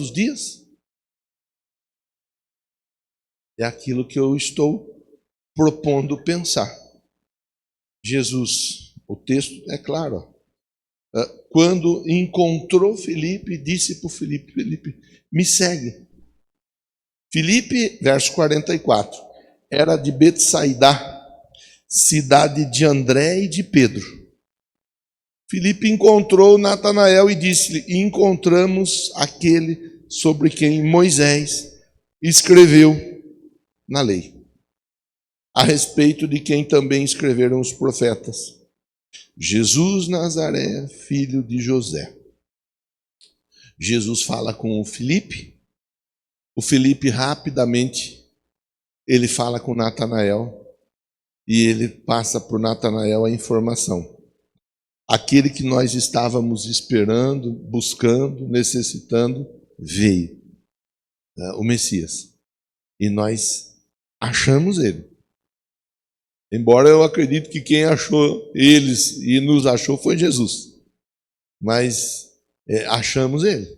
os dias? É aquilo que eu estou propondo pensar. Jesus, o texto é claro, quando encontrou Filipe, disse para o Filipe: Filipe, me segue. Filipe, verso 44, era de Betsaida, cidade de André e de Pedro. Filipe encontrou Natanael e disse-lhe: encontramos aquele sobre quem Moisés escreveu na lei, a respeito de quem também escreveram os profetas, Jesus Nazaré, filho de José. Jesus fala com o Filipe rapidamente, ele fala com Natanael, e ele passa por Natanael a informação. Aquele que nós estávamos esperando, buscando, necessitando, veio, o Messias. E nós achamos ele. Embora eu acredite que quem achou eles e nos achou foi Jesus. Mas achamos ele.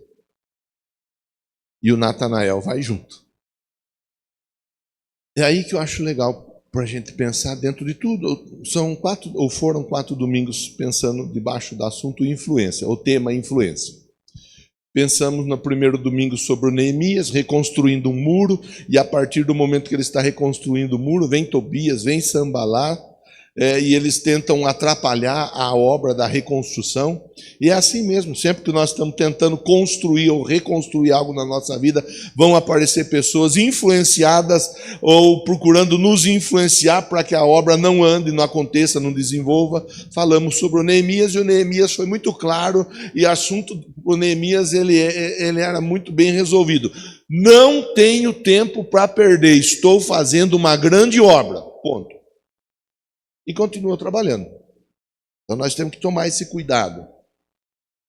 E o Natanael vai junto. É aí que eu acho legal para a gente pensar dentro de tudo. Foram 4 domingos pensando debaixo do assunto influência, o tema influência. Pensamos no primeiro domingo sobre o Neemias reconstruindo um muro, e a partir do momento que ele está reconstruindo o muro, vem Tobias, vem Sambalá, e eles tentam atrapalhar a obra da reconstrução. E é assim mesmo, sempre que nós estamos tentando construir ou reconstruir algo na nossa vida, vão aparecer pessoas influenciadas ou procurando nos influenciar para que a obra não ande, não aconteça, não desenvolva. Falamos sobre o Neemias, e o Neemias foi muito claro, e o assunto do Neemias ele era muito bem resolvido. Não tenho tempo para perder, estou fazendo uma grande obra, ponto. E continua trabalhando. Então nós temos que tomar esse cuidado.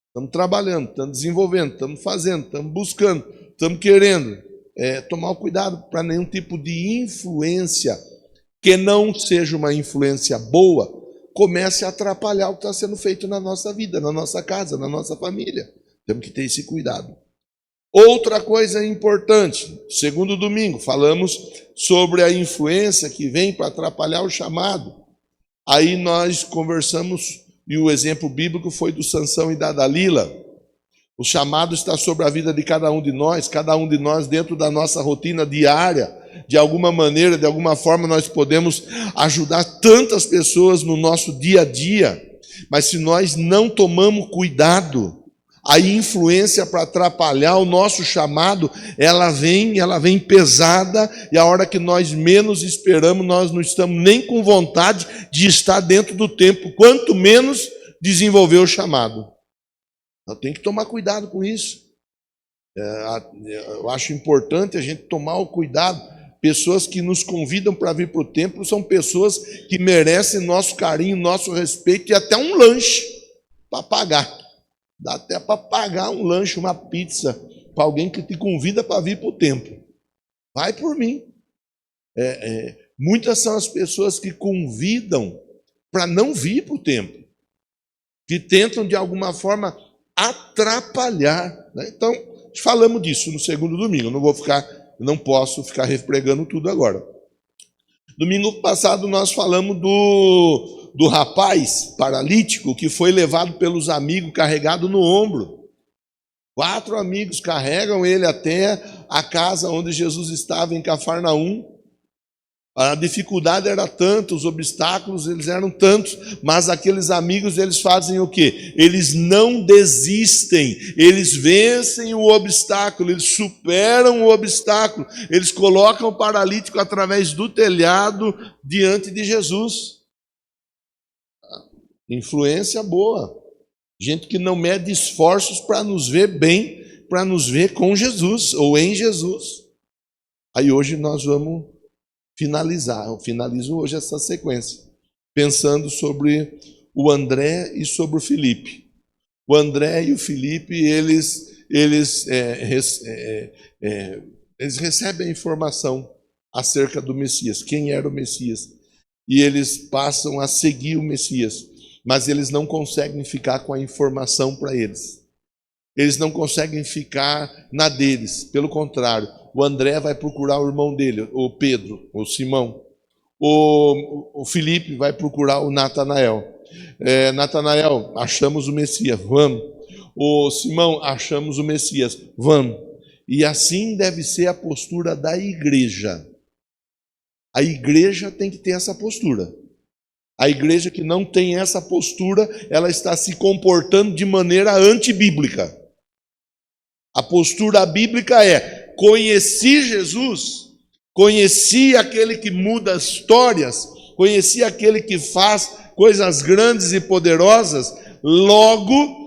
Estamos trabalhando, estamos desenvolvendo, estamos fazendo, estamos buscando, estamos querendo tomar o cuidado para nenhum tipo de influência que não seja uma influência boa comece a atrapalhar o que está sendo feito na nossa vida, na nossa casa, na nossa família. Temos que ter esse cuidado. Outra coisa importante, segundo domingo, falamos sobre a influência que vem para atrapalhar o chamado. Aí nós conversamos, e o exemplo bíblico foi do Sansão e da Dalila. O chamado está sobre a vida de cada um de nós dentro da nossa rotina diária, de alguma maneira, de alguma forma nós podemos ajudar tantas pessoas no nosso dia a dia, mas se nós não tomamos cuidado, a influência para atrapalhar o nosso chamado, ela vem pesada, e a hora que nós menos esperamos, nós não estamos nem com vontade de estar dentro do tempo, quanto menos desenvolver o chamado. Então tem que tomar cuidado com isso. Eu acho importante a gente tomar o cuidado. Pessoas que nos convidam para vir para o templo são pessoas que merecem nosso carinho, nosso respeito e até um lanche para pagar. Dá até para pagar um lanche, uma pizza, para alguém que te convida para vir para o templo. Vai por mim. Muitas são as pessoas que convidam para não vir para o templo, que tentam de alguma forma atrapalhar, né? Então, falamos disso no segundo domingo. Não posso ficar refregando tudo agora. Domingo passado nós falamos do rapaz paralítico que foi levado pelos amigos, carregado no ombro. 4 amigos carregam ele até a casa onde Jesus estava, em Cafarnaum. A dificuldade era tanta, os obstáculos eles eram tantos, mas aqueles amigos eles fazem o quê? Eles não desistem, eles vencem o obstáculo, eles superam o obstáculo, eles colocam o paralítico através do telhado diante de Jesus. Influência boa, gente que não mede esforços para nos ver bem, para nos ver com Jesus ou em Jesus. Aí hoje nós vamos finalizar. Eu finalizo hoje essa sequência, pensando sobre o André e sobre o Filipe. O André e o Filipe, eles recebem a informação acerca do Messias, quem era o Messias, e eles passam a seguir o Messias, mas eles não conseguem ficar com a informação para eles. Eles não conseguem ficar na deles. Pelo contrário, o André vai procurar o irmão dele, o Pedro, o Simão. O Felipe vai procurar o Natanael. Natanael, achamos o Messias, vamos. O Simão, achamos o Messias, vamos. E assim deve ser a postura da igreja. A igreja tem que ter essa postura. A igreja que não tem essa postura, ela está se comportando de maneira antibíblica. A postura bíblica é: conheci Jesus, conheci aquele que muda histórias, conheci aquele que faz coisas grandes e poderosas, logo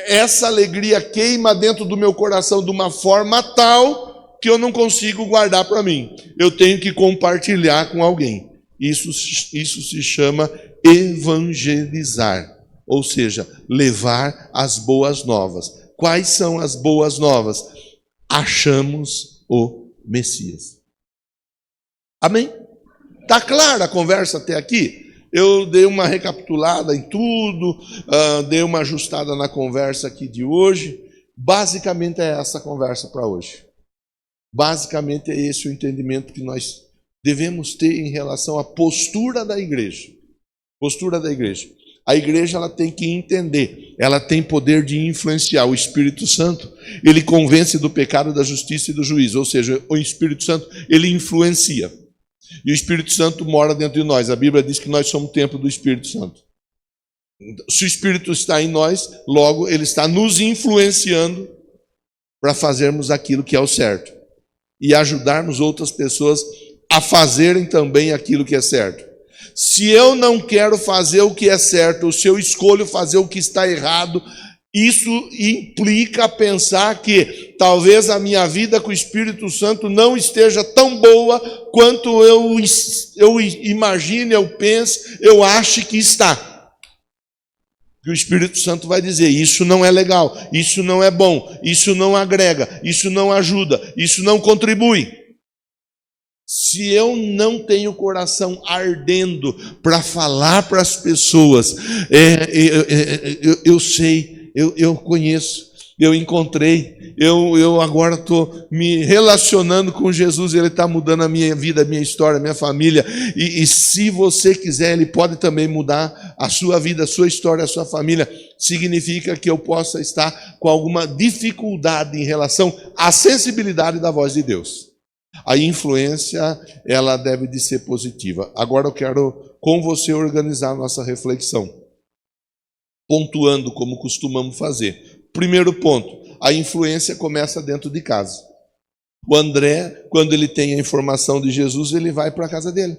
essa alegria queima dentro do meu coração de uma forma tal que eu não consigo guardar para mim. Eu tenho que compartilhar com alguém. Isso se chama evangelizar, ou seja, levar as boas novas. Quais são as boas novas? Achamos o Messias. Amém? Está clara a conversa até aqui? Eu dei uma recapitulada em tudo, dei uma ajustada na conversa aqui de hoje. Basicamente é essa a conversa para hoje. Basicamente é esse o entendimento que nós devemos ter em relação à postura da igreja. Postura da igreja. A igreja ela tem que entender, ela tem poder de influenciar. O Espírito Santo, ele convence do pecado, da justiça e do juízo. Ou seja, o Espírito Santo, ele influencia. E o Espírito Santo mora dentro de nós. A Bíblia diz que nós somos o templo do Espírito Santo. Se o Espírito está em nós, logo ele está nos influenciando para fazermos aquilo que é o certo. E ajudarmos outras pessoas a fazerem também aquilo que é certo. Se eu não quero fazer o que é certo, ou se eu escolho fazer o que está errado, isso implica pensar que talvez a minha vida com o Espírito Santo não esteja tão boa quanto eu imagine, eu pense, eu ache que está. E o Espírito Santo vai dizer: isso não é legal, isso não é bom, isso não agrega, isso não ajuda, isso não contribui. Se eu não tenho o coração ardendo para falar para as pessoas, eu sei, eu conheço, eu encontrei, eu agora estou me relacionando com Jesus, Ele está mudando a minha vida, a minha história, a minha família, e se você quiser, Ele pode também mudar a sua vida, a sua história, a sua família. Significa que eu possa estar com alguma dificuldade em relação à sensibilidade da voz de Deus. A influência, ela deve de ser positiva. Agora eu quero com você organizar a nossa reflexão, pontuando como costumamos fazer. Primeiro ponto, a influência começa dentro de casa. O André, quando ele tem a informação de Jesus, ele vai para a casa dele.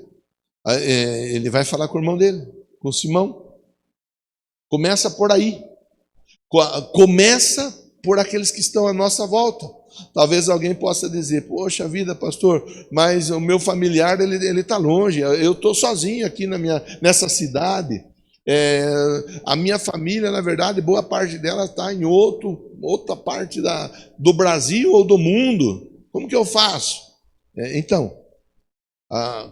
Ele vai falar com o irmão dele, com o Simão. Começa por aí. Começa por aqueles que estão à nossa volta. Talvez alguém possa dizer: poxa vida, pastor, mas o meu familiar ele está longe, eu estou sozinho aqui nessa cidade. A minha família, na verdade, boa parte dela está em outra parte do Brasil ou do mundo. Como que eu faço? Então,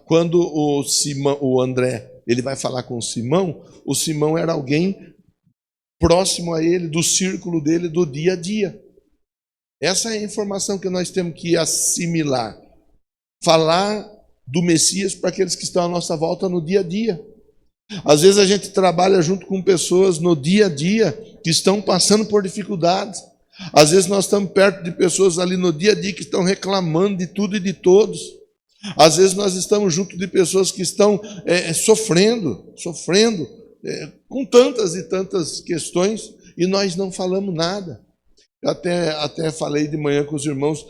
quando o André ele vai falar com o Simão era alguém próximo a ele, do círculo dele, do dia a dia. Essa é a informação que nós temos que assimilar. Falar do Messias para aqueles que estão à nossa volta no dia a dia. Às vezes a gente trabalha junto com pessoas no dia a dia que estão passando por dificuldades. Às vezes nós estamos perto de pessoas ali no dia a dia que estão reclamando de tudo e de todos. Às vezes nós estamos junto de pessoas que estão sofrendo com tantas e tantas questões e nós não falamos nada. Eu até falei de manhã com os irmãos,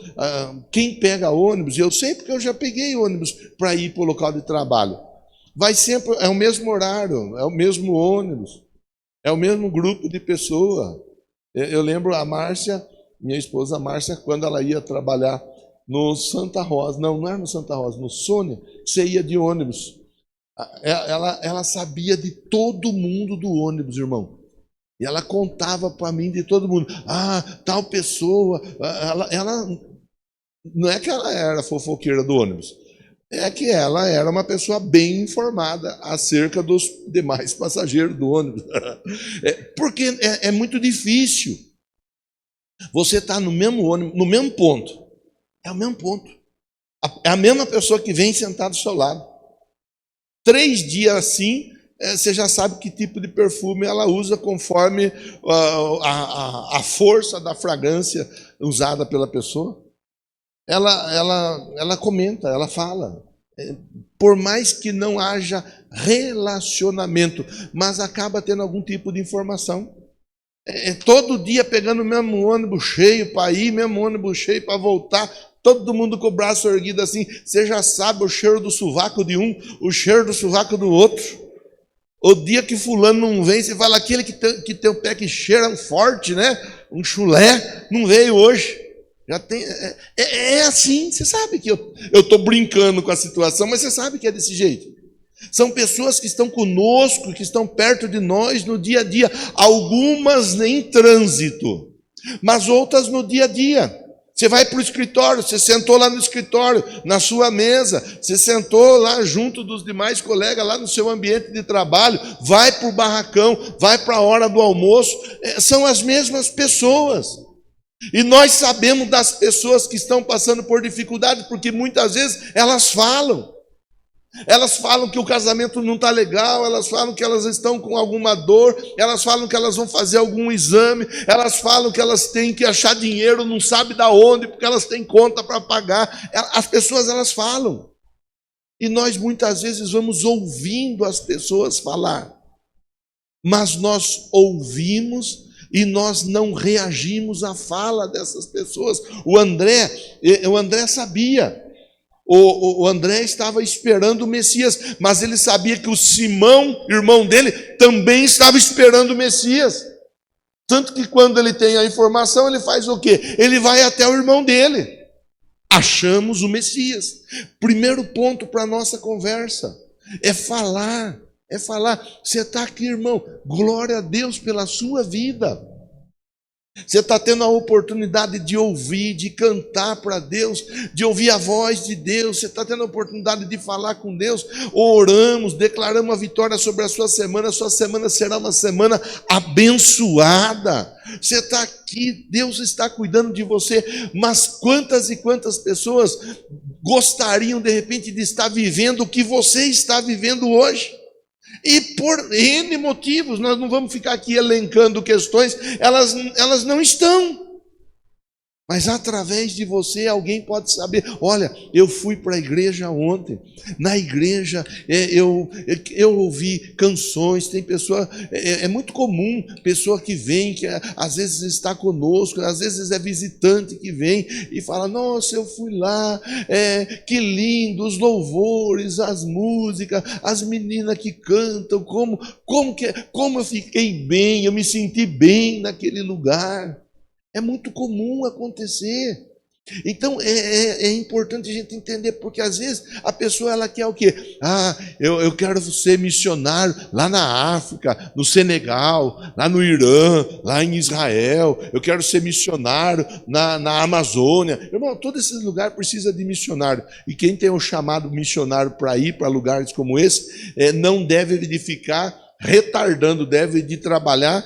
quem pega ônibus, eu sei porque eu já peguei ônibus para ir para o local de trabalho. Vai sempre, é o mesmo horário, é o mesmo ônibus, é o mesmo grupo de pessoas. Eu lembro a Márcia, minha esposa Márcia, quando ela ia trabalhar no Santa Rosa, não era no Santa Rosa, no Sônia, você ia de ônibus. Ela sabia de todo mundo do ônibus, irmão. E ela contava para mim de todo mundo. Tal pessoa. Ela não é que ela era fofoqueira do ônibus. É que ela era uma pessoa bem informada acerca dos demais passageiros do ônibus. Porque é muito difícil. Você está no mesmo ônibus, no mesmo ponto. É o mesmo ponto. É a mesma pessoa que vem sentada do seu lado. 3 dias assim, você já sabe que tipo de perfume ela usa conforme a força da fragrância usada pela pessoa. Ela comenta, ela fala. Por mais que não haja relacionamento, mas acaba tendo algum tipo de informação. Todo dia pegando o mesmo ônibus cheio para ir, mesmo ônibus cheio para voltar, todo mundo com o braço erguido assim. Você já sabe o cheiro do sovaco de um, o cheiro do sovaco do outro. O dia que fulano não vem, você fala, aquele que tem o pé que cheira forte, né? Um chulé, não veio hoje. Já tem, assim, você sabe que eu estou brincando com a situação, mas você sabe que é desse jeito. São pessoas que estão conosco, que estão perto de nós no dia a dia, algumas em trânsito, mas outras no dia a dia. Você vai para o escritório, você sentou lá no escritório, na sua mesa, você sentou lá junto dos demais colegas, lá no seu ambiente de trabalho, vai para o barracão, vai para a hora do almoço, são as mesmas pessoas. E nós sabemos das pessoas que estão passando por dificuldade, porque muitas vezes elas falam que o casamento não está legal, elas falam que elas estão com alguma dor, elas falam que elas vão fazer algum exame, elas falam que elas têm que achar dinheiro, não sabe da onde, porque elas têm conta para pagar. As pessoas, elas falam. E nós muitas vezes vamos ouvindo as pessoas falar, mas nós ouvimos e nós não reagimos à fala dessas pessoas. O André sabia. O André estava esperando o Messias, mas ele sabia que o Simão, irmão dele, também estava esperando o Messias. Tanto que quando ele tem a informação, ele faz o quê? Ele vai até o irmão dele. Achamos o Messias. Primeiro ponto para a nossa conversa é falar. Você está aqui, irmão, glória a Deus pela sua vida. Você está tendo a oportunidade de ouvir, de cantar para Deus, de ouvir a voz de Deus. Você está tendo a oportunidade de falar com Deus. Oramos, declaramos a vitória sobre a sua semana. A sua semana será uma semana abençoada. Você está aqui, Deus está cuidando de você. Mas quantas e quantas pessoas gostariam de repente de estar vivendo o que você está vivendo hoje? E por N motivos, nós não vamos ficar aqui elencando questões, elas não estão. Mas através de você, alguém pode saber, olha, eu fui para a igreja ontem, na igreja eu ouvi canções, tem pessoa, é muito comum, pessoa que vem, que às vezes está conosco, às vezes é visitante que vem e fala, nossa, eu fui lá, que lindo, os louvores, as músicas, as meninas que cantam, como eu fiquei bem, eu me senti bem naquele lugar. É muito comum acontecer. Então é importante a gente entender, porque às vezes a pessoa ela quer o quê? Eu quero ser missionário lá na África, no Senegal, lá no Irã, lá em Israel. Eu quero ser missionário na Amazônia. Irmão, todo esse lugar precisa de missionário. E quem tem um chamado missionário para ir para lugares como esse, não deve edificar retardando, deve de trabalhar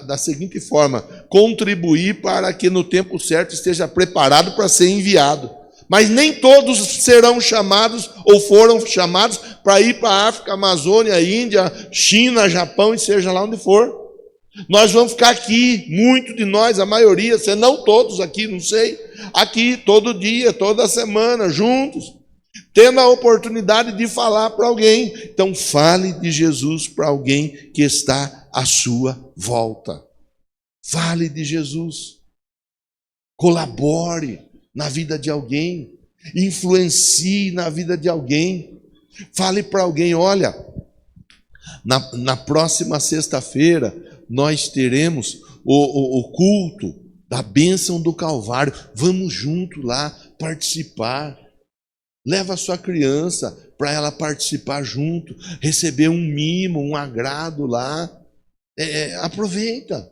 da seguinte forma: contribuir para que no tempo certo esteja preparado para ser enviado. Mas nem todos serão chamados ou foram chamados para ir para a África, Amazônia, Índia, China, Japão e seja lá onde for. Nós vamos ficar aqui, muito de nós, a maioria, se não todos aqui, não sei, aqui todo dia, toda semana, juntos, tendo a oportunidade de falar para alguém. Então fale de Jesus para alguém que está à sua volta. Fale de Jesus. Colabore na vida de alguém. Influencie na vida de alguém. Fale para alguém, olha, na próxima sexta-feira nós teremos o culto da bênção do Calvário. Vamos junto lá participar. Leva a sua criança para ela participar junto, receber um mimo, um agrado lá. Aproveita.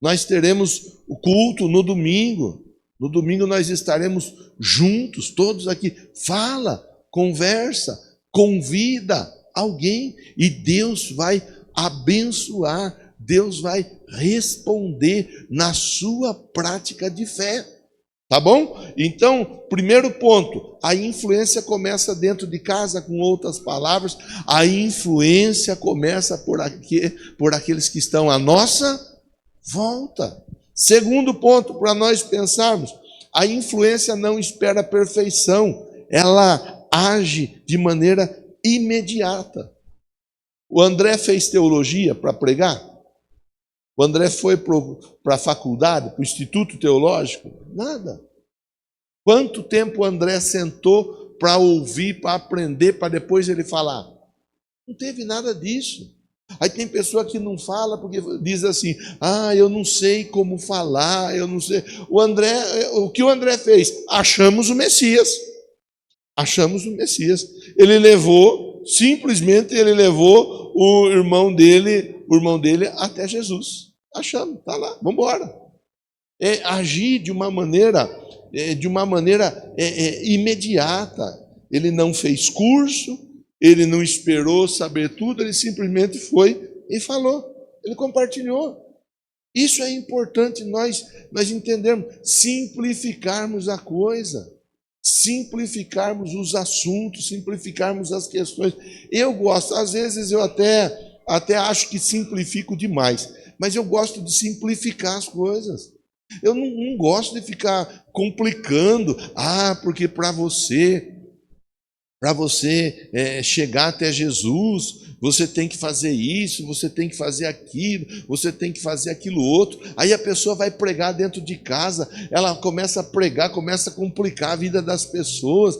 Nós teremos o culto no domingo. No domingo nós estaremos juntos, todos aqui. Fala, conversa, convida alguém e Deus vai abençoar. Deus vai responder na sua prática de fé. Tá bom? Então, primeiro ponto, a influência começa dentro de casa, com outras palavras, a influência começa por aqueles que estão à nossa volta. Segundo ponto, para nós pensarmos, a influência não espera a perfeição, ela age de maneira imediata. O André fez teologia para pregar? O André foi para a faculdade, para o Instituto Teológico? Nada. Quanto tempo o André sentou para ouvir, para aprender, para depois ele falar? Não teve nada disso. Aí tem pessoa que não fala porque diz assim, eu não sei como falar, eu não sei. O que o André fez? Achamos o Messias. Achamos o Messias. Simplesmente ele levou o irmão dele até Jesus. Achamos, está lá, vamos embora. É agir de uma maneira imediata. Ele não fez curso, ele não esperou saber tudo, ele simplesmente foi e falou, ele compartilhou. Isso é importante nós entendermos, simplificarmos a coisa, simplificarmos os assuntos, simplificarmos as questões. Eu gosto, às vezes eu até acho que simplifico demais, mas eu gosto de simplificar as coisas. Eu não gosto de ficar complicando, porque para você chegar até Jesus, você tem que fazer isso, você tem que fazer aquilo, você tem que fazer aquilo outro. Aí a pessoa vai pregar dentro de casa, ela começa a pregar, começa a complicar a vida das pessoas.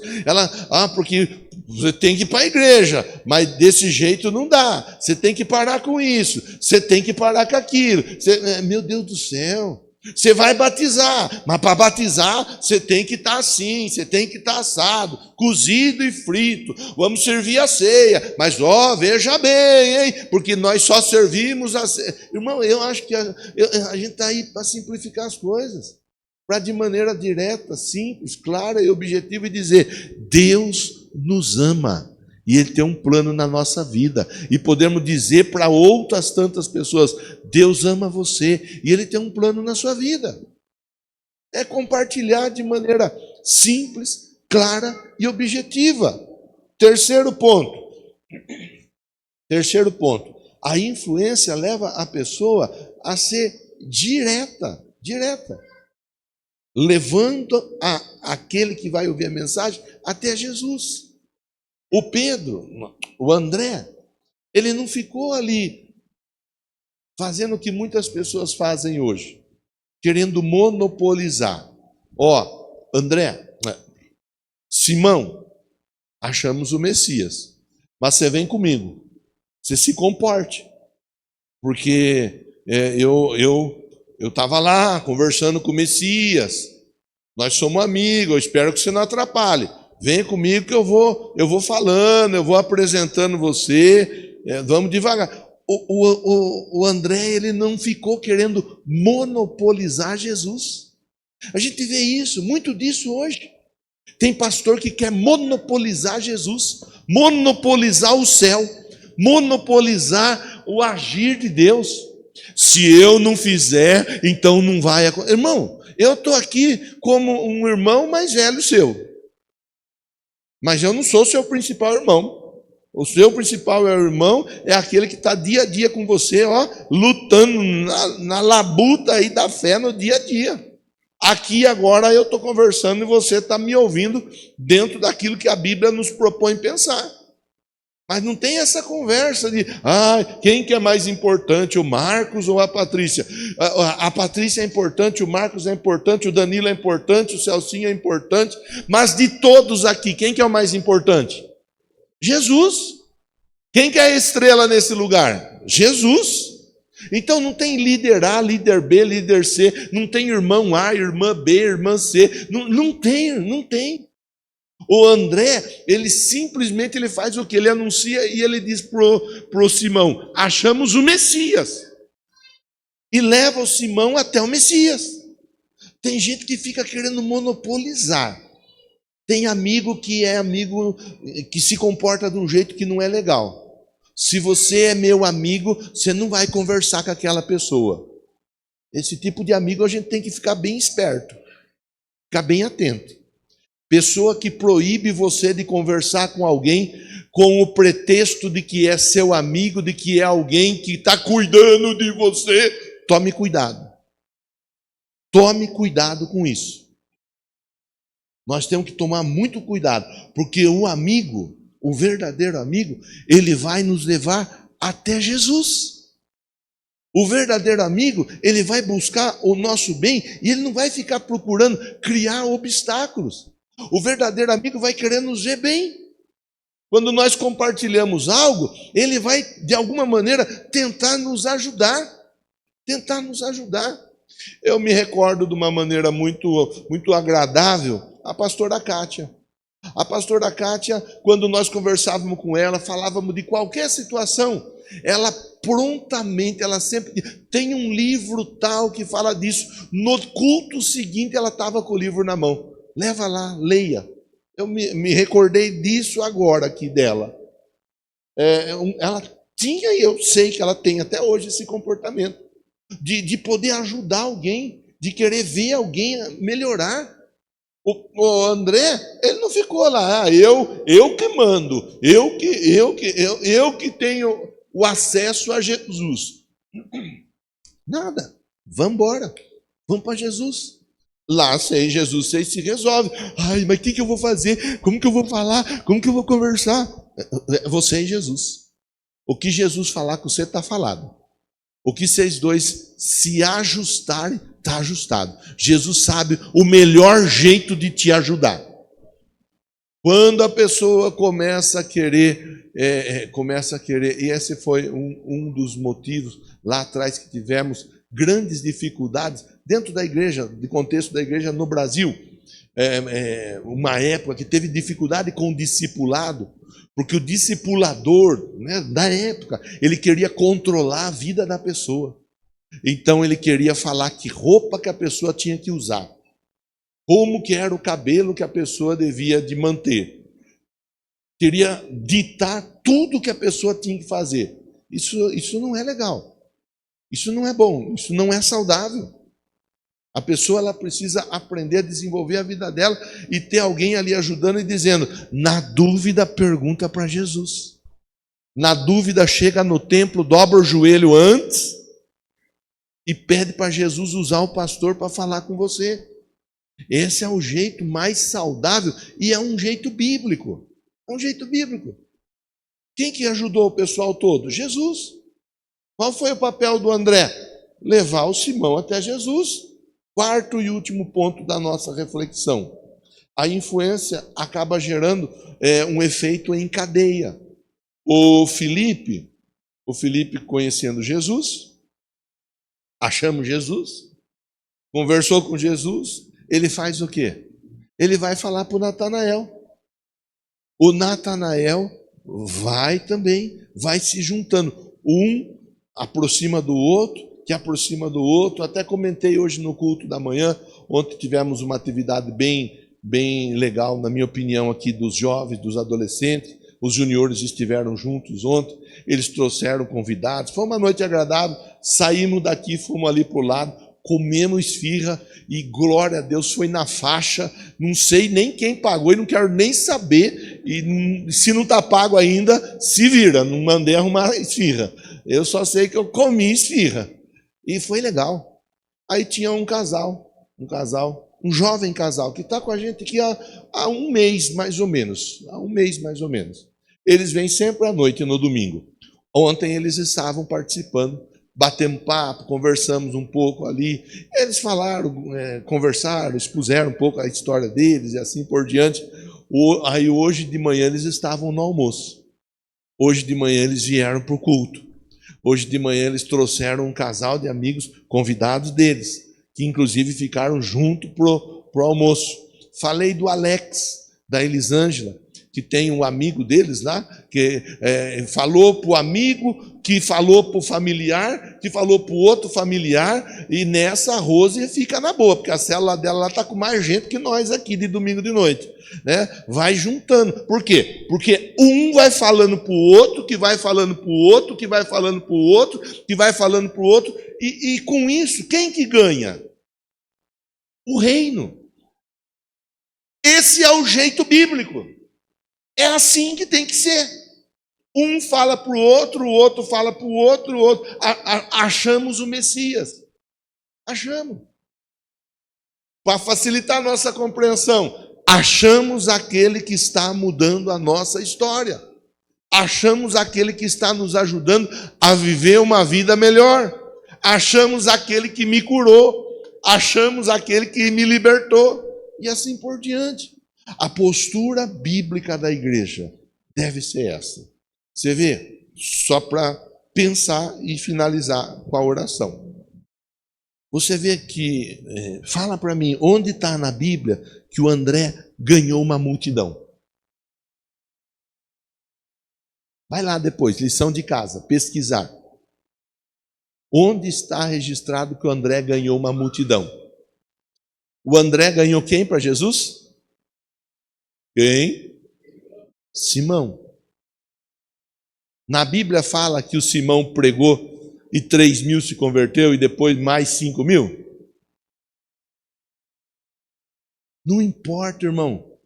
Porque você tem que ir para a igreja, mas desse jeito não dá. Você tem que parar com isso, você tem que parar com aquilo. Meu Deus do céu! Você vai batizar, mas para batizar você tem que estar assim, você tem que estar assado, cozido e frito. Vamos servir a ceia, mas veja bem, hein? Porque nós só servimos a ceia. Irmão, eu acho que a gente está aí para simplificar as coisas, para de maneira direta, simples, clara e objetiva e dizer: Deus nos ama. E Ele tem um plano na nossa vida. E podemos dizer para outras tantas pessoas: Deus ama você e Ele tem um plano na sua vida. É compartilhar de maneira simples, clara e objetiva. Terceiro ponto. A influência leva a pessoa a ser direta. Levando aquele que vai ouvir a mensagem até Jesus. O Pedro, o André, ele não ficou ali fazendo o que muitas pessoas fazem hoje, querendo monopolizar. André, Simão, achamos o Messias, mas você vem comigo, você se comporte, porque eu estava lá conversando com o Messias, nós somos amigos, eu espero que você não atrapalhe. Vem comigo que eu vou falando, eu vou apresentando você, vamos devagar. O André, ele não ficou querendo monopolizar Jesus. A gente vê isso, muito disso hoje. Tem pastor que quer monopolizar Jesus, monopolizar o céu, monopolizar o agir de Deus. Se eu não fizer, então não vai acontecer. Irmão, eu estou aqui como um irmão mais velho seu. Mas eu não sou o seu principal irmão. O seu principal irmão é aquele que está dia a dia com você, lutando na labuta aí da fé no dia a dia. Aqui agora eu estou conversando e você está me ouvindo dentro daquilo que a Bíblia nos propõe pensar. Mas não tem essa conversa de, quem que é mais importante, o Marcos ou a Patrícia? A Patrícia é importante, o Marcos é importante, o Danilo é importante, o Celcinho é importante, mas de todos aqui, quem que é o mais importante? Jesus. Quem que é a estrela nesse lugar? Jesus. Então não tem líder A, líder B, líder C, não tem irmão A, irmã B, irmã C, não tem. O André, ele simplesmente faz o que? Ele anuncia e ele diz pro Simão: achamos o Messias. E leva o Simão até o Messias. Tem gente que fica querendo monopolizar. Tem amigo que se comporta de um jeito que não é legal. Se você é meu amigo, você não vai conversar com aquela pessoa. Esse tipo de amigo a gente tem que ficar bem esperto, ficar bem atento. Pessoa que proíbe você de conversar com alguém com o pretexto de que é seu amigo, de que é alguém que está cuidando de você. Tome cuidado. Tome cuidado com isso. Nós temos que tomar muito cuidado, porque o amigo, o verdadeiro amigo, ele vai nos levar até Jesus. O verdadeiro amigo, ele vai buscar o nosso bem e ele não vai ficar procurando criar obstáculos. O verdadeiro amigo vai querer nos ver bem. Quando nós compartilhamos algo, ele vai, de alguma maneira, tentar nos ajudar. Tentar nos ajudar. Eu me recordo de uma maneira muito agradável, a pastora Kátia. A pastora Kátia, quando nós conversávamos com ela, falávamos de qualquer situação, ela prontamente, ela sempre tem um livro tal que fala disso. No culto seguinte, ela estava com o livro na mão. Leva lá, leia. Eu me recordei disso agora aqui dela. Ela tinha, e eu sei que ela tem até hoje esse comportamento, de poder ajudar alguém, de querer ver alguém melhorar. O André, ele não ficou lá, eu que mando, eu que tenho o acesso a Jesus. Nada, vamos embora, vamos para Jesus. Lá, sem Jesus, você se resolve. Ai, mas o que eu vou fazer? Como que eu vou falar? Como que eu vou conversar? Você e Jesus. O que Jesus falar com você está falado. O que vocês dois se ajustarem, está ajustado. Jesus sabe o melhor jeito de te ajudar. Quando a pessoa começa a querer, e esse foi um dos motivos lá atrás que tivemos grandes dificuldades dentro da igreja, de contexto da igreja no Brasil. Uma época que teve dificuldade com o discipulado, porque o discipulador, né, da época, ele queria controlar a vida da pessoa. Então ele queria falar que roupa que a pessoa tinha que usar, como que era o cabelo que a pessoa devia de manter. Queria ditar tudo que a pessoa tinha que fazer. Isso não é legal. Isso não é bom, isso não é saudável. A pessoa ela precisa aprender a desenvolver a vida dela e ter alguém ali ajudando e dizendo, na dúvida, pergunta para Jesus. Na dúvida, chega no templo, dobra o joelho antes e pede para Jesus usar o pastor para falar com você. Esse é o jeito mais saudável e é um jeito bíblico. É um jeito bíblico. Quem que ajudou o pessoal todo? Jesus. Qual foi o papel do André? Levar o Simão até Jesus. Quarto e último ponto da nossa reflexão. A influência acaba gerando um efeito em cadeia. O Felipe conhecendo Jesus, achamos Jesus, conversou com Jesus, ele faz o quê? Ele vai falar para o Natanael. O Natanael vai também, vai se juntando. Um aproxima do outro, que aproxima do outro. Até comentei hoje no culto da manhã, ontem tivemos uma atividade bem legal, na minha opinião, aqui dos jovens, dos adolescentes. Os juniores estiveram juntos ontem, eles trouxeram convidados, foi uma noite agradável. Saímos daqui, fomos ali para o lado, comemos esfirra e glória a Deus, foi na faixa. Não sei nem quem pagou e não quero nem saber, e se não está pago ainda, se vira, não mandei arrumar esfirra. Eu só sei que eu comi esfirra e foi legal. Aí tinha um jovem casal que está com a gente aqui há um mês mais ou menos. Eles vêm sempre à noite no domingo. Ontem eles estavam participando, batemos papo, conversamos um pouco ali. Eles falaram, conversaram, expuseram um pouco a história deles e assim por diante. Aí hoje de manhã eles estavam no almoço. Hoje de manhã eles vieram para o culto. Hoje de manhã eles trouxeram um casal de amigos convidados deles, que inclusive ficaram junto pro almoço. Falei do Alex, da Elisângela. que tem um amigo deles lá, que falou para o amigo, que falou para o familiar, que falou para o outro familiar, e nessa a Rose fica na boa, porque a célula dela está com mais gente que nós aqui de domingo de noite. Né? Vai juntando. Por quê? Porque um vai falando para o outro, que vai falando para o outro, que vai falando para o outro, que vai falando para o outro, e com isso, quem que ganha? O reino. Esse é o jeito bíblico. É assim que tem que ser. Um fala para o outro fala para o outro. Achamos o Messias. Achamos. Para facilitar a nossa compreensão, achamos aquele que está mudando a nossa história. Achamos aquele que está nos ajudando a viver uma vida melhor. Achamos aquele que me curou. Achamos aquele que me libertou. E assim por diante. A postura bíblica da igreja deve ser essa. Você vê? Só para pensar e finalizar com a oração. Você vê que, fala para mim, onde está na Bíblia que o André ganhou uma multidão? Vai lá depois, lição de casa, pesquisar. Onde está registrado que o André ganhou uma multidão? O André ganhou quem para Jesus? Quem? Simão. Na Bíblia fala que o Simão pregou e 3.000 se converteu e depois mais 5.000? Não importa, irmão.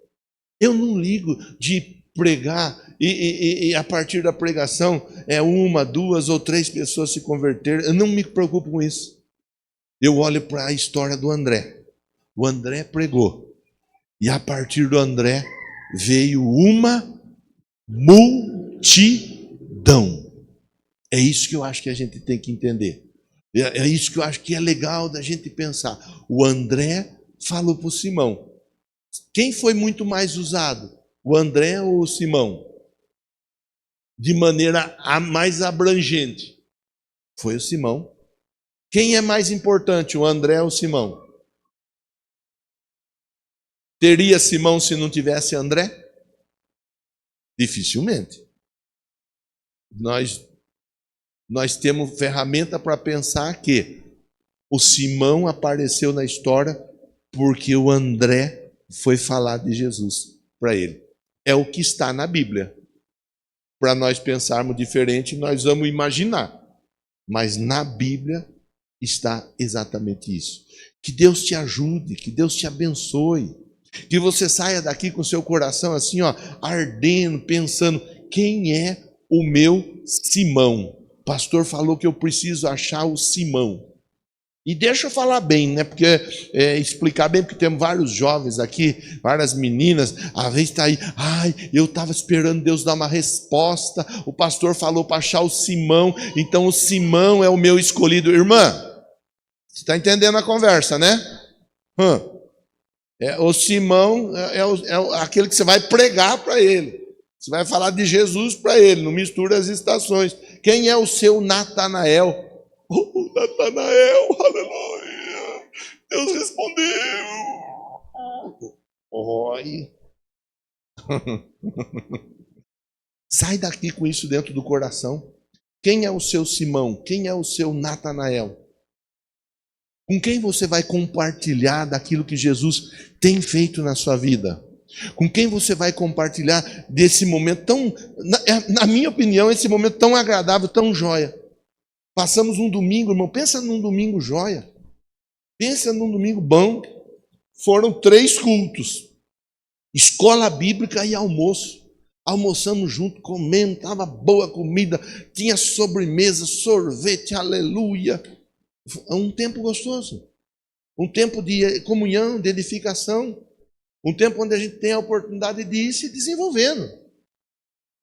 Eu não ligo de pregar e a partir da pregação 1, 2 ou 3 pessoas se converterem. Eu não me preocupo com isso. Eu olho para a história do André. O André pregou. E a partir do André veio uma multidão. É isso que eu acho que a gente tem que entender. É isso que eu acho que é legal da gente pensar. O André falou para o Simão. Quem foi muito mais usado? O André ou o Simão? De maneira mais abrangente. Foi o Simão. Quem é mais importante, o André ou o Simão? Teria Simão se não tivesse André? Dificilmente. Nós temos ferramenta para pensar que o Simão apareceu na história porque o André foi falar de Jesus para ele. É o que está na Bíblia. Para nós pensarmos diferente, nós vamos imaginar. Mas na Bíblia está exatamente isso. Que Deus te ajude, que Deus te abençoe. Que você saia daqui com seu coração assim, ardendo, pensando, quem é o meu Simão? O pastor falou que eu preciso achar o Simão. E deixa eu falar bem, né? Porque explicar bem, porque temos vários jovens aqui, várias meninas, às vezes está aí, eu estava esperando Deus dar uma resposta, o pastor falou para achar o Simão, então o Simão é o meu escolhido. Irmã, você está entendendo a conversa, né? O Simão é aquele que você vai pregar para ele. Você vai falar de Jesus para ele, não mistura as estações. Quem é o seu Natanael? Natanael, aleluia! Deus respondeu. Oi. Sai daqui com isso dentro do coração. Quem é o seu Simão? Quem é o seu Natanael? Com quem você vai compartilhar daquilo que Jesus tem feito na sua vida? Com quem você vai compartilhar desse momento tão, na minha opinião, esse momento tão agradável, tão joia? Passamos um domingo, irmão, pensa num domingo joia. Pensa num domingo bom. Foram 3 cultos. Escola bíblica e almoço. Almoçamos junto, comendo, estava boa a comida, tinha sobremesa, sorvete, aleluia. Um tempo gostoso, um tempo de comunhão, de edificação, um tempo onde a gente tem a oportunidade de ir se desenvolvendo.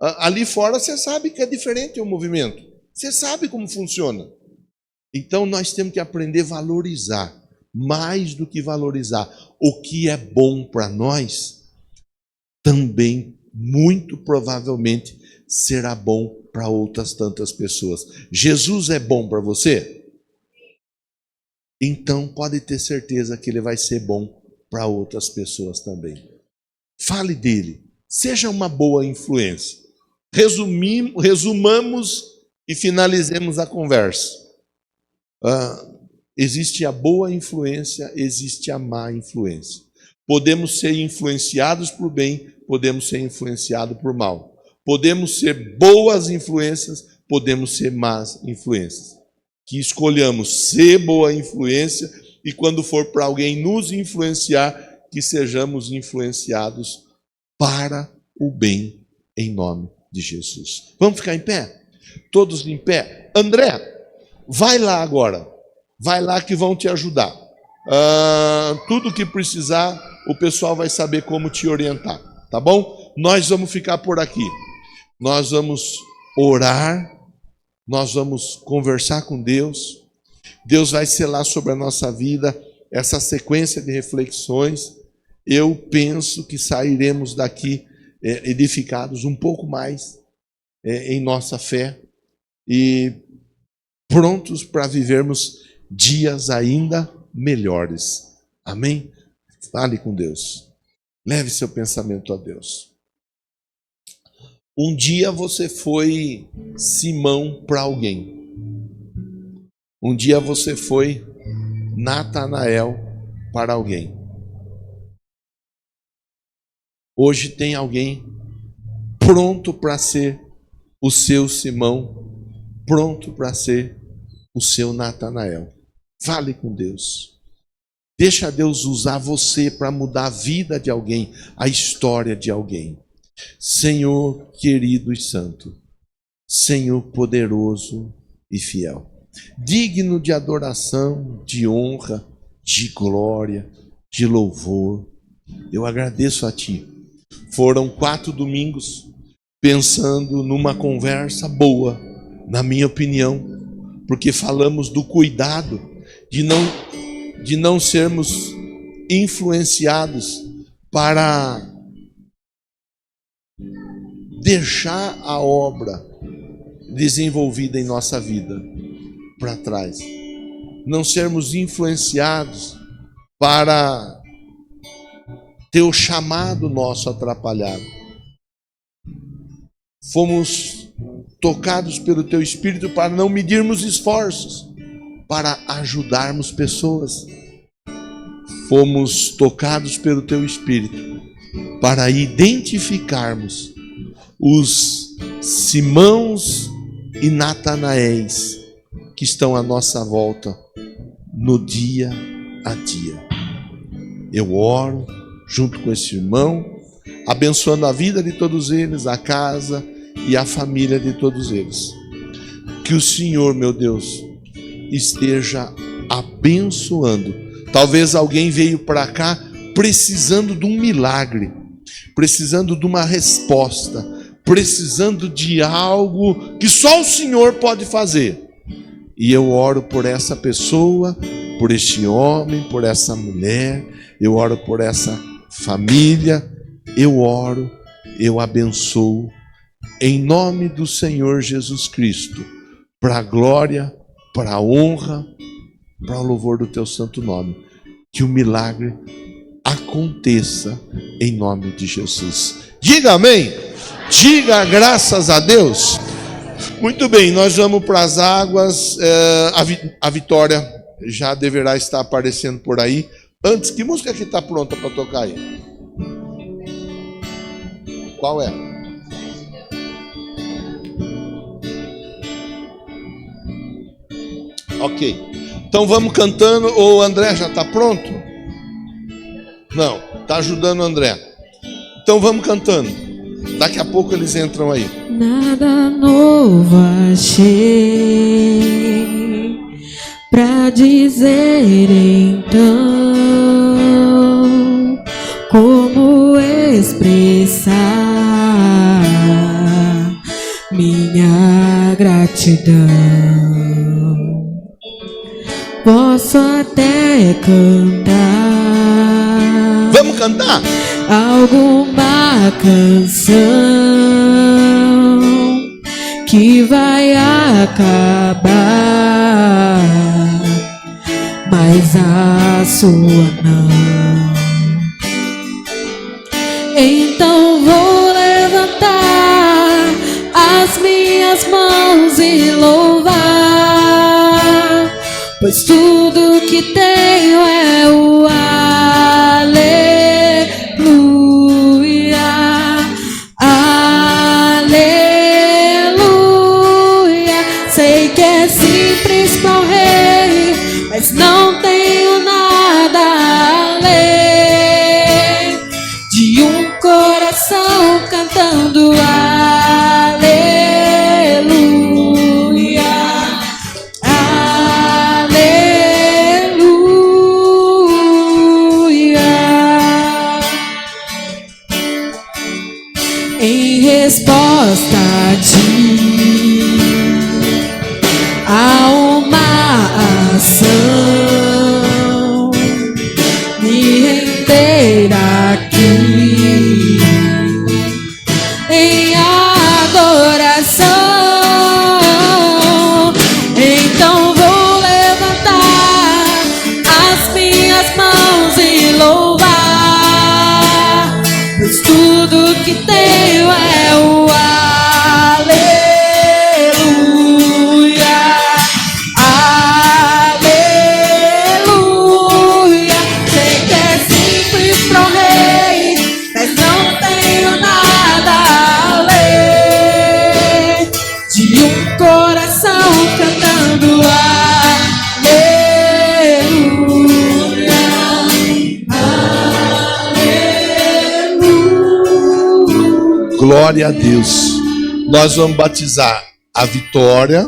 Ali fora você sabe que é diferente o movimento, você sabe como funciona. Então nós temos que aprender a valorizar, mais do que valorizar, o que é bom para nós, também, muito provavelmente, será bom para outras tantas pessoas. Jesus é bom para você? Então pode ter certeza que ele vai ser bom para outras pessoas também. Fale dele, Seja uma boa influência. Resumamos e finalizemos a conversa. Existe a boa influência, existe a má influência. Podemos ser influenciados por bem, podemos ser influenciados por mal. Podemos ser boas influências, podemos ser más influências. Que escolhamos ser boa influência e quando for para alguém nos influenciar, que sejamos influenciados para o bem, em nome de Jesus. Vamos ficar em pé? Todos em pé? André, vai lá agora. Vai lá que vão te ajudar. Tudo que precisar, o pessoal vai saber como te orientar. Tá bom? Nós vamos ficar por aqui. Nós vamos orar. Nós vamos conversar com Deus. Deus vai selar sobre a nossa vida essa sequência de reflexões. Eu penso que sairemos daqui edificados um pouco mais em nossa fé e prontos para vivermos dias ainda melhores. Amém? Fale com Deus. Leve seu pensamento a Deus. Um dia você foi Simão para alguém. Um dia você foi Natanael para alguém. Hoje tem alguém pronto para ser o seu Simão, pronto para ser o seu Natanael. Fale com Deus. Deixa Deus usar você para mudar a vida de alguém, a história de alguém. Senhor querido e santo, Senhor poderoso e fiel, digno de adoração, de honra, de glória, de louvor, eu agradeço a Ti. Foram 4 domingos pensando numa conversa boa, na minha opinião, porque falamos do cuidado de não sermos influenciados para deixar a obra desenvolvida em nossa vida para trás. Não sermos influenciados para ter o chamado nosso atrapalhado. Fomos tocados pelo Teu Espírito para não medirmos esforços, para ajudarmos pessoas. Fomos tocados pelo Teu Espírito para identificarmos os Simãos e Natanaéis que estão à nossa volta no dia a dia. Eu oro junto com esse irmão, abençoando a vida de todos eles, a casa e a família de todos eles. Que o Senhor, meu Deus, esteja abençoando. Talvez alguém veio para cá precisando de um milagre, precisando de uma resposta, precisando de algo que só o Senhor pode fazer. E eu oro por essa pessoa, por este homem, por essa mulher, eu oro por essa família, eu oro, eu abençoo, em nome do Senhor Jesus Cristo, para a glória, para a honra, para o louvor do Teu santo nome. Que o milagre aconteça em nome de Jesus. Diga amém. Diga graças a Deus. Muito bem, nós vamos para as águas. A Vitória já deverá estar aparecendo por aí. Antes, que música que está pronta para tocar aí? Qual é? Ok. Então vamos cantando. O André já está pronto? Não, está ajudando o André. Então vamos cantando. Daqui a pouco eles entram aí. Nada novo achei pra dizer então, como expressar minha gratidão. Posso até cantar. Vamos cantar? Alguma canção que vai acabar, mas a sua não. Então vou levantar as minhas mãos e louvar, pois tudo que tenho é o aleluia, aleluia. Sei que é simples para o rei, mas não tenho nada além de um coração cantando aleluia, aleluia. Em resposta a ti, a uma ação, me render aqui em adoração. Então vou levantar as minhas mãos e louvar, pois tudo que tenho é o aleluia, aleluia. Sei que é simples pro rei, mas não tenho nada além de um coração cantando aleluia, aleluia. Glória a Deus. Nós vamos batizar a Vitória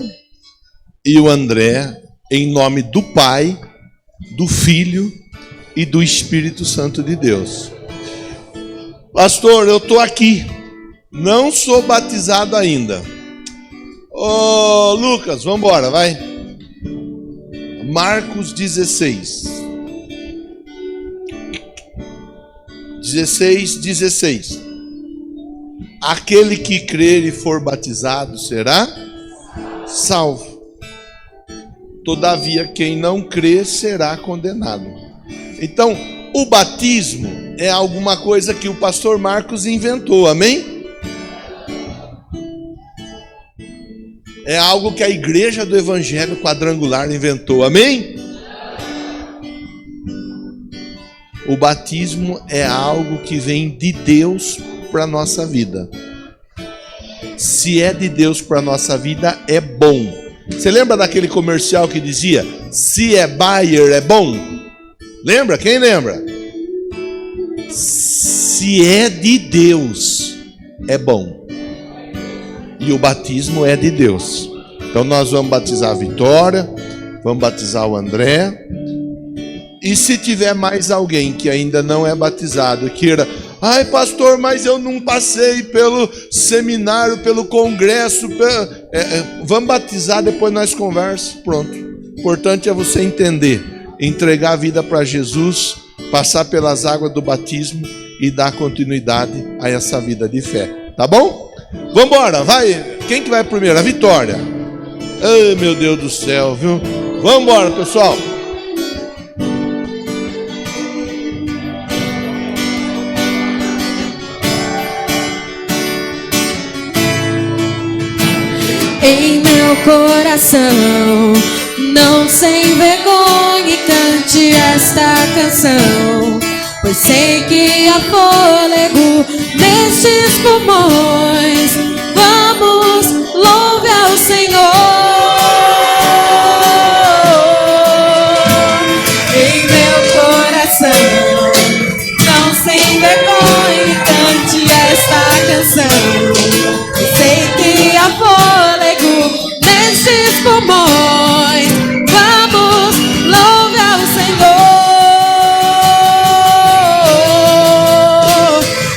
e o André em nome do Pai, do Filho e do Espírito Santo de Deus. Pastor, eu estou aqui, não sou batizado ainda. Ô Lucas, vamos embora, vai. Marcos 16. 16. Aquele que crer e for batizado será salvo. Todavia, quem não crer será condenado. Então, o batismo é alguma coisa que o pastor Marcos inventou, amém? É algo que a igreja do Evangelho Quadrangular inventou, amém? O batismo é algo que vem de Deus para a nossa vida. Se é de Deus para a nossa vida, é bom. Você lembra daquele comercial que dizia: se é Bayer, é bom? Lembra? Quem lembra? Se é de Deus, é bom. E o batismo é de Deus. Então nós vamos batizar a Vitória, vamos batizar o André. E se tiver mais alguém que ainda não é batizado e queira: ai pastor, mas eu não passei pelo seminário, pelo congresso, vamos batizar, depois nós conversamos, pronto. O importante é você entender, entregar a vida para Jesus, passar pelas águas do batismo e dar continuidade a essa vida de fé, tá bom? Vamos embora, vai. Quem que vai primeiro? A Vitória. Ai meu Deus do céu, viu? Vamos embora, pessoal. Em meu coração, não sem vergonha, cante esta canção, pois sei que há fôlego nestes pulmões. Vamos, louve ao Senhor. Em meu coração, não sem vergonha, cante esta canção, pois sei que há fôlego nestes pulmões. Vamos, louve ao Senhor.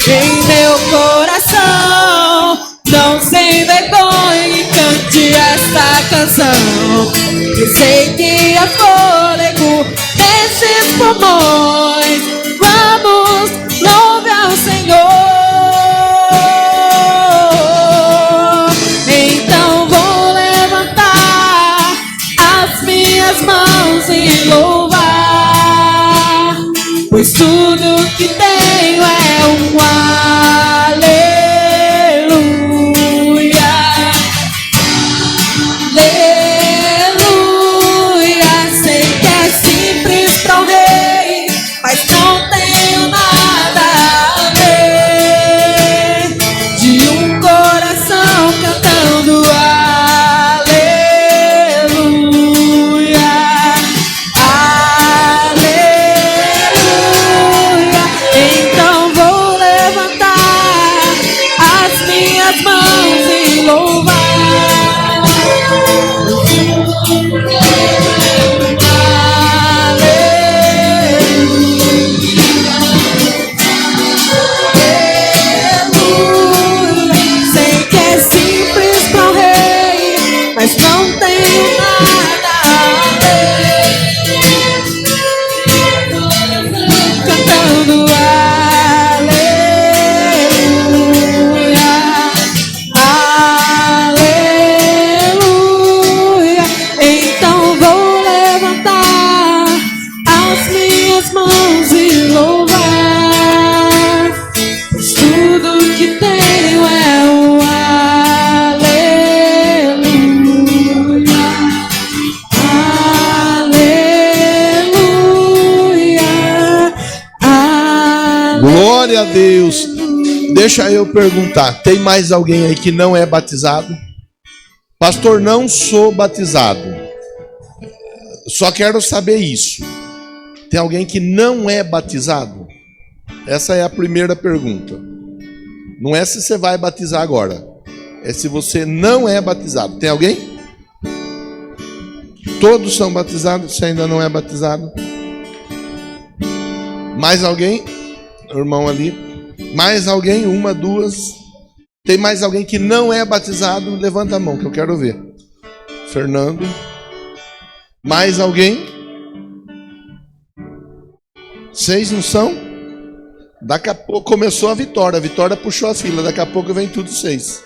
Em meu coração, não sem vergonha, cante esta canção, eu sei que há fôlego nestes pulmões. Vamos, louve ao Senhor. Mãos e louvar, pois tudo que tenho é um aleluia, Deus. Deixa eu perguntar, tem mais alguém aí que não é batizado? Pastor, não sou batizado. Só quero saber isso. Tem alguém que não é batizado? Essa é a primeira pergunta. Não é se você vai batizar agora. É se você não é batizado. Tem alguém? Todos são batizados, você ainda não é batizado? Mais alguém? Irmão ali. Mais alguém? Uma, duas. Tem mais alguém que não é batizado? Levanta a mão que eu quero ver. Fernando. Mais alguém? 6 não são? Daqui a pouco começou a Vitória. A Vitória puxou a fila. Daqui a pouco vem tudo 6.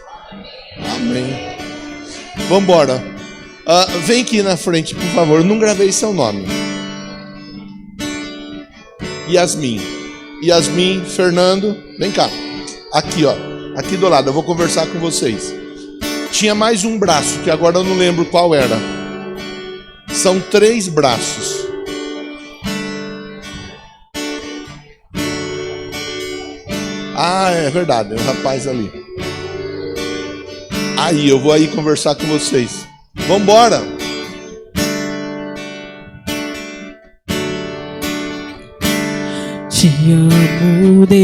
Amém. Vamos embora. Vem aqui na frente, por favor. Eu não gravei seu nome. Yasmin. Yasmin, Fernando. Vem cá. Aqui, ó. Aqui do lado. Eu vou conversar com vocês. Tinha mais um braço, que agora eu não lembro qual era. São 3 braços. Ah, é verdade. É o rapaz ali. Aí, eu vou aí conversar com vocês. Vambora. Te amo, Deus.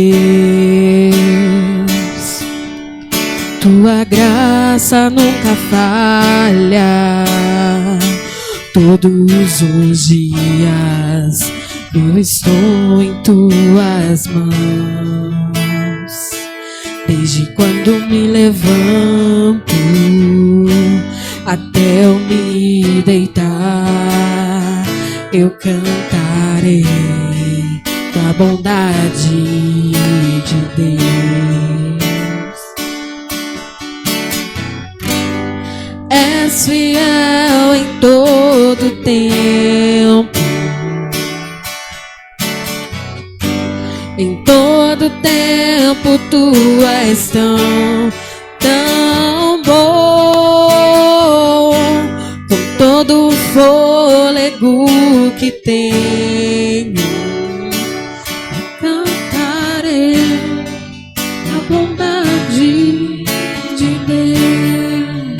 Tua graça nunca falha. Todos os dias eu estou em tuas mãos. Desde quando me levanto até eu me deitar, eu cantarei da bondade de Deus. És fiel em todo tempo. Em todo tempo tu és tão, tão bom. Com todo o fôlego que tenho, eu cantarei a bondade de Deus.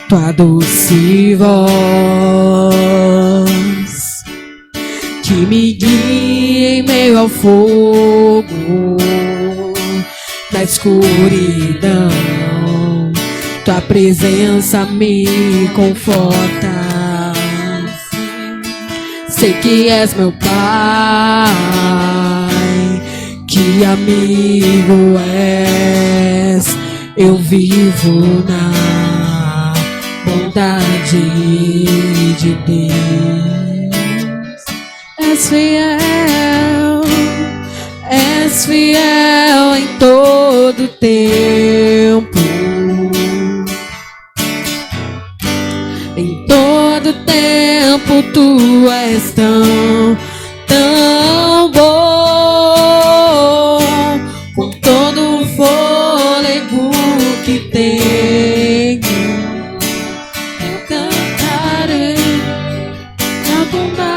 Tua doce voz que me guia em meio ao fogo, na escuridão, tua presença me conforta. Sei que és meu Pai, que amigo és. Eu vivo na bondade de Deus. És fiel em todo tempo. Em todo tempo tu és tão, tão bom. Com todo o fôlego que tenho, eu cantarei a bondade